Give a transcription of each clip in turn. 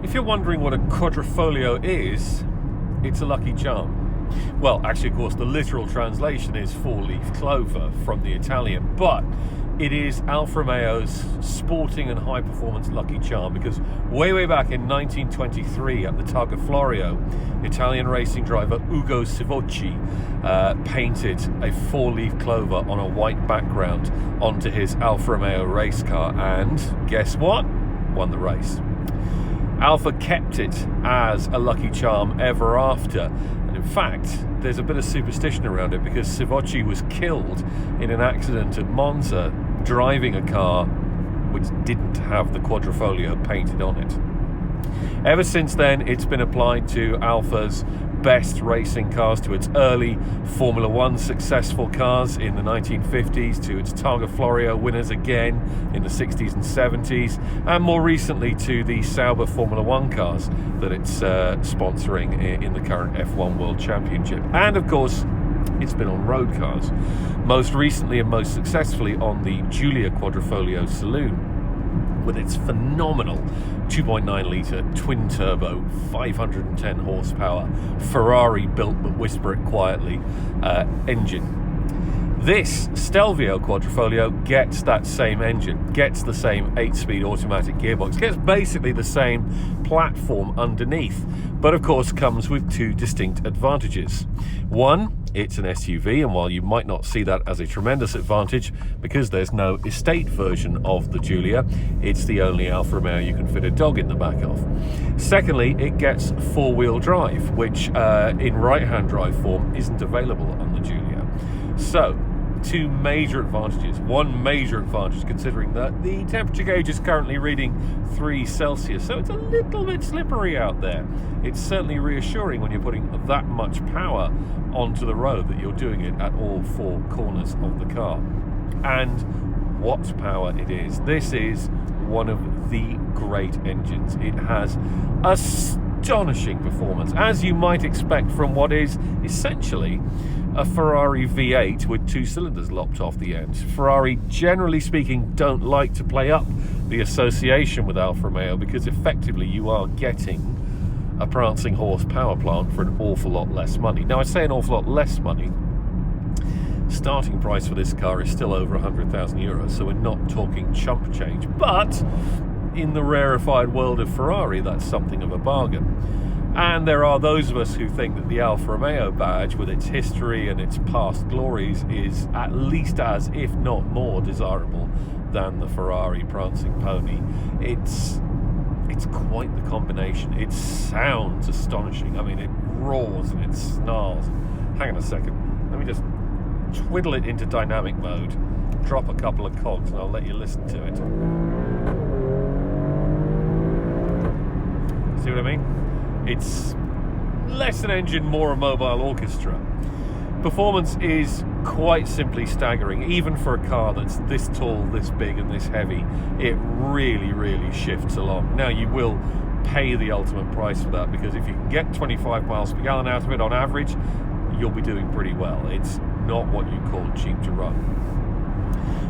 If you're wondering what a quadrifoglio is, it's a lucky charm. Well, actually, of course, the literal translation is four-leaf clover from the Italian, but it is Alfa Romeo's sporting and high-performance lucky charm because way back in 1923 at the Targa Florio, Italian racing driver Ugo Sivocci painted a four-leaf clover on a white background onto his Alfa Romeo race car, and guess what? Won the race. Alfa kept it as a lucky charm ever after, and in fact there's a bit of superstition around it because Sivocci was killed in an accident at Monza driving a car which didn't have the quadrifoglio painted on it. Ever since then, it's been applied to Alfa's best racing cars, to its early Formula One successful cars in the 1950s, to its Targa Florio winners again in the 60s and 70s, and more recently to the Sauber Formula One cars that it's sponsoring in the current F1 World Championship. And of course, it's been on road cars, most recently and most successfully on the Giulia Quadrifoglio Saloon, with its phenomenal 2.9 litre twin turbo 510 horsepower Ferrari built but whisper it quietly engine. This Stelvio Quadrifoglio gets that same engine, gets the same 8-speed automatic gearbox, gets basically the same platform underneath, but of course comes with two distinct advantages. One, it's an SUV, and while you might not see that as a tremendous advantage because there's no estate version of the Giulia, it's the only Alfa Romeo you can fit a dog in the back of. Secondly, it gets four-wheel drive, which in right-hand drive form isn't available on the Giulia. So, two major advantages. One major advantage, considering that the temperature gauge is currently reading 3 Celsius, so it's a little bit slippery out there. It's certainly reassuring when you're putting that much power onto the road that you're doing it at all 4 corners of the car. And what power it is. This is one of the great engines. It has astonishing performance, as you might expect from what is essentially a Ferrari V8 with 2 cylinders lopped off the end. Ferrari, generally speaking, don't like to play up the association with Alfa Romeo because effectively you are getting a prancing horse power plant for an awful lot less money. Now, I say an awful lot less money. Starting price for this car is still over 100,000 euros, so we're not talking chump change. But in the rarefied world of Ferrari, that's something of a bargain. And there are those of us who think that the Alfa Romeo badge, with its history and its past glories, is at least as, if not more, desirable than the Ferrari prancing pony. It's quite the combination. It sounds astonishing. I mean, it roars and it snarls. Hang on a second. Let me just twiddle it into dynamic mode, drop a couple of cogs, and I'll let you listen to it. See what I mean? It's less an engine, more a mobile orchestra. Performance is quite simply staggering. Even for a car that's this tall, this big and this heavy, it really shifts along. Now, you will pay the ultimate price for that, because if you can get 25 miles per gallon out of it on average, you'll be doing pretty well. It's not what you call cheap to run.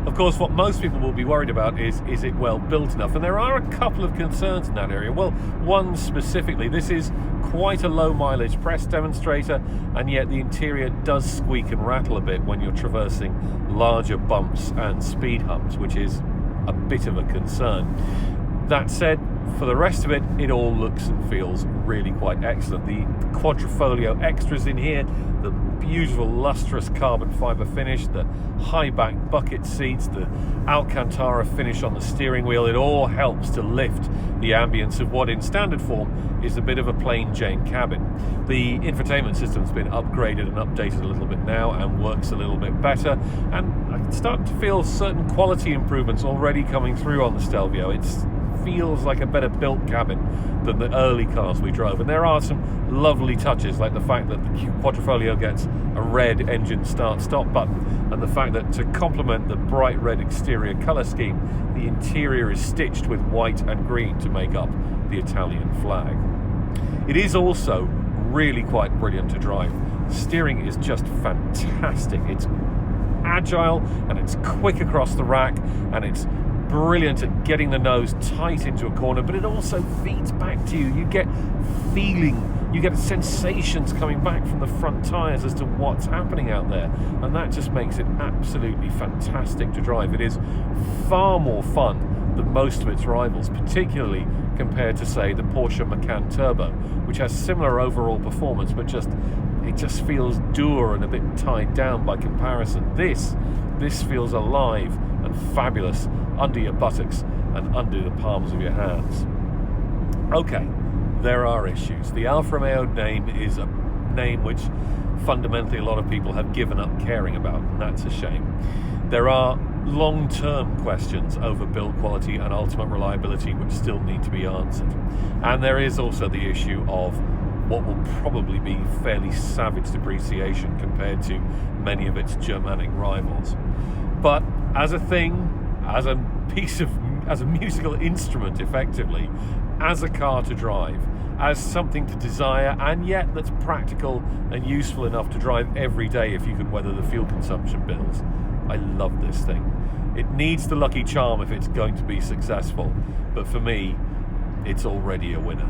Of course, what most people will be worried about is it well built enough? And there are a couple of concerns in that area. Well, one specifically, this is quite a low mileage press demonstrator, and yet the interior does squeak and rattle a bit when you're traversing larger bumps and speed humps, which is a bit of a concern. That said, for the rest of it, it all looks and feels really quite excellent. The Quadrifoglio extras in here, the beautiful lustrous carbon fibre finish, the high back bucket seats, the Alcantara finish on the steering wheel, it all helps to lift the ambience of what in standard form is a bit of a plain Jane cabin. The infotainment system's been upgraded and updated a little bit now and works a little bit better, and I can start to feel certain quality improvements already coming through on the Stelvio. It feels like a better built cabin than the early cars we drove, and there are some lovely touches, like the fact that the Quadrifoglio gets a red engine start-stop button, and the fact that to complement the bright red exterior colour scheme, the interior is stitched with white and green to make up the Italian flag. It is also really quite brilliant to drive. Steering is just fantastic. It's agile and it's quick across the rack, and it's brilliant at getting the nose tight into a corner, but it also feeds back to you. You get feeling, you get sensations coming back from the front tyres as to what's happening out there, and that just makes it absolutely fantastic to drive. It is far more fun than most of its rivals, particularly compared to, say, the Porsche Macan Turbo, which has similar overall performance, but it just feels dour and a bit tied down by comparison. This feels alive and fabulous under your buttocks and under the palms of your hands. Okay, there are issues. The Alfa Romeo name is a name which fundamentally a lot of people have given up caring about, and that's a shame. There are long-term questions over build quality and ultimate reliability which still need to be answered. And there is also the issue of what will probably be fairly savage depreciation compared to many of its Germanic rivals. But as a thing, as a musical instrument effectively, as a car to drive, as something to desire, and yet that's practical and useful enough to drive every day if you can weather the fuel consumption bills, I love this thing. It needs the lucky charm if it's going to be successful, but for me, it's already a winner.